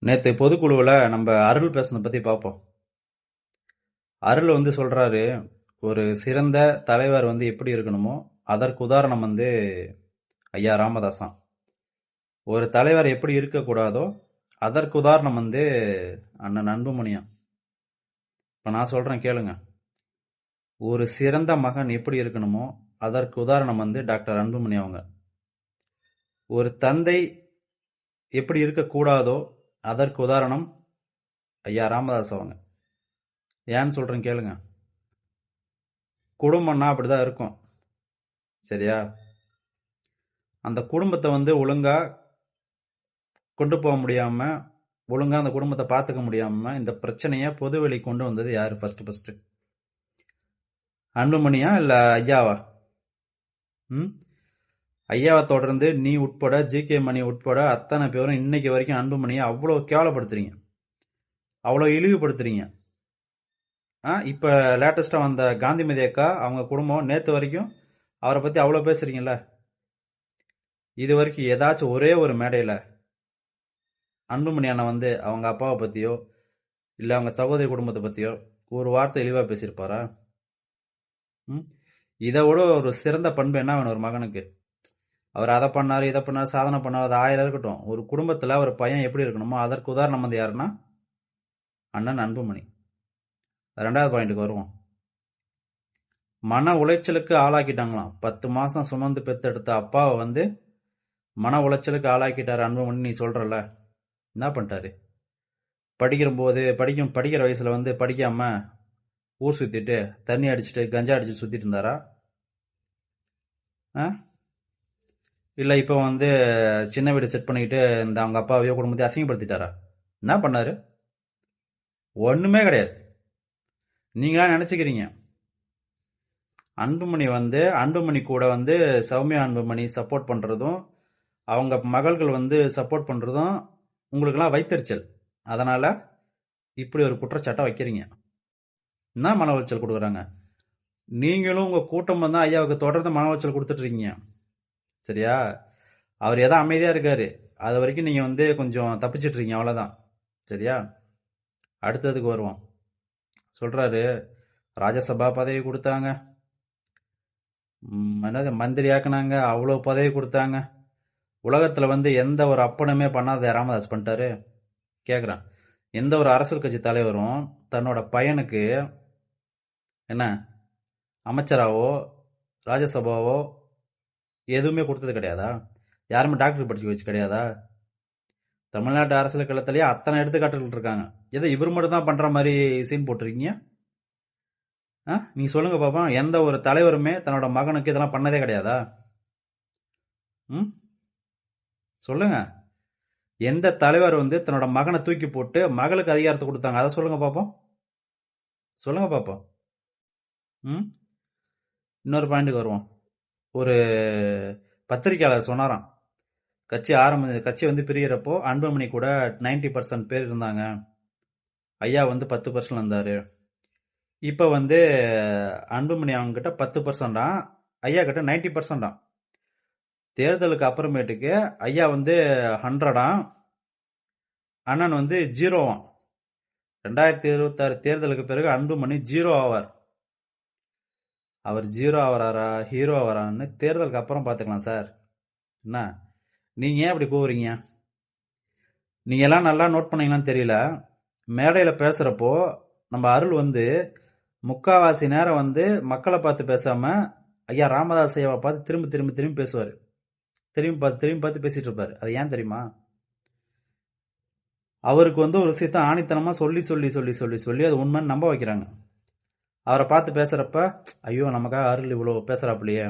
நேத்து பொதுக்குழுவில் நம்ம அருள் பேசுனதை பத்தி பார்ப்போம். அருள் சொல்றாரு, ஒரு சிறந்த தலைவர் எப்படி இருக்கணுமோ அதற்கு உதாரணம் ஐயா ராமதாசான். ஒரு தலைவர் எப்படி இருக்கக்கூடாதோ அதற்கு உதாரணம் அண்ணன் அன்புமணியான். இப்ப நான் சொல்றேன் கேளுங்க. ஒரு சிறந்த மகன் எப்படி இருக்கணுமோ அதற்கு உதாரணம் டாக்டர் அன்புமணி அவங்க. ஒரு தந்தை எப்படி இருக்கக்கூடாதோ அதற்கு உதாரணம் ஐயா ராமதாஸ் அவங்க. ஏன்னு சொல்றேன் கேளுங்க. குடும்பம்னா அப்படிதான் இருக்கும், சரியா? அந்த குடும்பத்தை ஒழுங்கா கொண்டு போக முடியாம, ஒழுங்கா அந்த குடும்பத்தை பார்த்துக்க முடியாம இந்த பிரச்சனைய பொதுவெளி கொண்டு வந்தது யாரு? ஃபர்ஸ்ட் அன்புமணியா இல்ல ஐயாவா? ஐயாவை தொடர்ந்து நீ உட்பட, ஜி.கே. மணி உட்பட அத்தனை பேரும் இன்னைக்கு வரைக்கும் அன்புமணியை அவ்வளவு கேவலப்படுத்துறீங்க, அவ்வளவு இழிவுபடுத்துறீங்க. இப்ப லேட்டஸ்டா வந்த காந்திமதி அக்கா அவங்க குடும்பம் நேத்து வரைக்கும் அவரை பத்தி அவ்வளவு பேசுறீங்கல்ல. இது வரைக்கும் ஏதாச்சும் ஒரே ஒரு மேடையில அன்புமணி அண்ணன் அவங்க அப்பாவை பத்தியோ இல்ல அவங்க சகோதரி குடும்பத்தை பத்தியோ ஒரு வார்த்தை இழிவா பேசியிருப்பாரா? இதை விட ஒரு சிறந்த பண்பு என்ன வேணும் ஒரு மகனுக்கு? அவர் அதை பண்ணாரு, இதை பண்ணாரு, சாதனை பண்ணாரு, அது 1000 இருக்கட்டும். ஒரு குடும்பத்துல ஒரு பையன் எப்படி இருக்கணுமோ அதற்கு உதாரணம் யாருன்னா அண்ணன் அன்புமணி. 2வது பாயிண்ட்டுக்கு வருவோம். மன உளைச்சலுக்கு ஆளாக்கிட்டாங்களாம். 10 மாசம் சுமந்து பெத்தெடுத்த அப்பாவை மன உளைச்சலுக்கு ஆளாக்கிட்டாரு அன்புமணி. நீ சொல்றல, என்ன பண்ணிட்டாரு? படிக்கிற வயசுல படிக்காம ஊர் சுத்திட்டு தண்ணி அடிச்சுட்டு கஞ்சா அடிச்சு சுத்திட்டு இருந்தாரா? இல்ல இப்ப சின்ன வீடு செட் பண்ணிக்கிட்டு இந்த அவங்க அப்பாவையோ குடும்பத்தையும் அசிங்கப்படுத்திட்டாரா? என்ன பண்ணாரு? ஒண்ணுமே கிடையாது. நீங்களா நினைச்சுக்கிறீங்க. அன்புமணி அன்புமணி கூட சௌமியா அன்புமணி சப்போர்ட் பண்றதும் அவங்க மகள்கள் சப்போர்ட் பண்றதும் உங்களுக்கு எல்லாம் வைத்தறிச்சல். அதனால இப்படி ஒரு குற்றச்சாட்டை வைக்கிறீங்க. என்ன மன உளைச்சல் கொடுக்குறாங்க? நீங்களும் உங்க கூட்டம் ஐயாவுக்கு தொடர்ந்து மன உளைச்சல் கொடுத்துட்டு இருக்கீங்க, சரியா? அவர் ஏதோ அமைதியா இருக்காரு, அது வரைக்கும் நீங்க கொஞ்சம் தப்பிச்சிட்டு இருக்கீங்க, அவ்வளவுதான், சரியா? அடுத்ததுக்கு வருவோம். சொல்றாரு, ராஜ்யசபா பதவி கொடுத்தாங்க, என்னது மந்திரி ஆக்குனாங்க, அவ்வளவு பதவி கொடுத்தாங்க. உலகத்துல எந்த ஒரு அப்பனுமே பண்ணாத ராமதாஸ் பண்ணிட்டாரு. கேக்குறான். எந்த ஒரு அரசியல் கட்சி தலைவரும் தன்னோட பையனுக்கு என்ன அமைச்சராவோ ராஜ்யசபாவோ எதுவுமே கொடுத்தது கிடையாதா? யாருமே டாக்டர் படிச்சு வச்சு கிடையாதா? தமிழ்நாட்டு அரசியல் களத்திலேயே அத்தனை எடுத்துக்காட்டுகள் இருக்காங்க. எதை இவர் மட்டும் தான் பண்ற மாதிரி சீன் போட்டிருக்கீங்க? நீங்க சொல்லுங்க பாப்பா. எந்த ஒரு தலைவருமே தன்னோட மகனுக்கு இதெல்லாம் பண்ணதே கிடையாதா? சொல்லுங்க. எந்த தலைவர் தன்னோட மகனை தூக்கி போட்டு மகளுக்கு அதிகாரத்தை கொடுத்தாங்க? அதை சொல்லுங்க பாப்போம். சொல்லுங்க பாப்போம். இன்னொரு பாயிண்ட்டுக்கு வருவோம். ஒரு பத்திரிகையாளர் சொன்னாராம், கட்சி பிரியறப்போ அன்புமணி கூட 90% பேர் இருந்தாங்க, ஐயா 10% இருந்தாரு. இப்ப அன்புமணி அவங்க கிட்ட 10%, ஐயா கிட்ட 90%. தேர்தலுக்கு அப்புறமேட்டுக்கு ஐயா 100, அண்ணன் 0. 2026 தேர்தலுக்கு பிறகு அன்புமணி 0 ஆவார். அவர் 0 ஆவறாரா ஹீரோ ஆவறான்னு தேர்தலுக்கு அப்புறம் பாத்துக்கலாம் சார். என்ன நீங்க ஏன் அப்படி கூவுறீங்க? நீங்க எல்லாம் நல்லா நோட் பண்ணீங்களான்னு தெரியல. மேடையில பேசுறப்போ நம்ம அருள் முக்காவாசி நேரம் மக்களை பார்த்து பேசாம ஐயா ராமதாஸ் ஐயாவை பார்த்து திரும்பி பேசுவாரு. திரும்பி பார்த்து பேசிட்டு இருப்பாரு. அது ஏன் தெரியுமா? அவருக்கு ஒரு விஷயத்த ஆணித்தனமா சொல்லி அது உண்மைன்னு நம்ப வைக்கிறாங்க. அவரை பார்த்து பேசுறப்ப ஐயோ நமக்காக அருள் இவ்வளவு பேசுறாப்புலையே,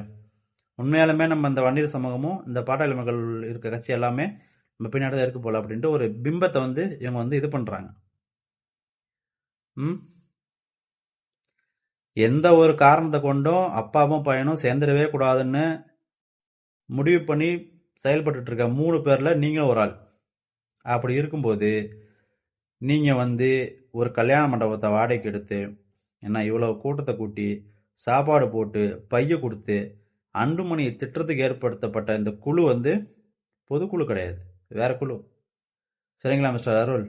உண்மையாலுமே நம்ம இந்த வன்னியர் சமூகமும் இந்த பாட்டாளி மக்கள் இருக்க கட்சி எல்லாமே நம்ம பின்னாடி இருக்கு போல அப்படின்ட்டு ஒரு பிம்பத்தை இவங்க இது பண்றாங்க. எந்த ஒரு காரணத்தை கொண்டும் அப்பாவும் பையனும் சேர்ந்துடவே கூடாதுன்னு முடிவு பண்ணி செயல்பட்டு இருக்க 3 பேர்ல நீங்களும் ஒரு ஆள். அப்படி இருக்கும்போது நீங்க ஒரு கல்யாண மண்டபத்தை வாடகைக்கு எடுத்து என்ன இவ்வளவு கூட்டத்தை கூட்டி சாப்பாடு போட்டு பைய கொடுத்து அன்புமணியை திட்டத்துக்கு ஏற்படுத்தப்பட்ட இந்த குழு பொதுக்குழு கிடையாது, வேற குழு. சரிங்களா மிஸ்டர் அருள்?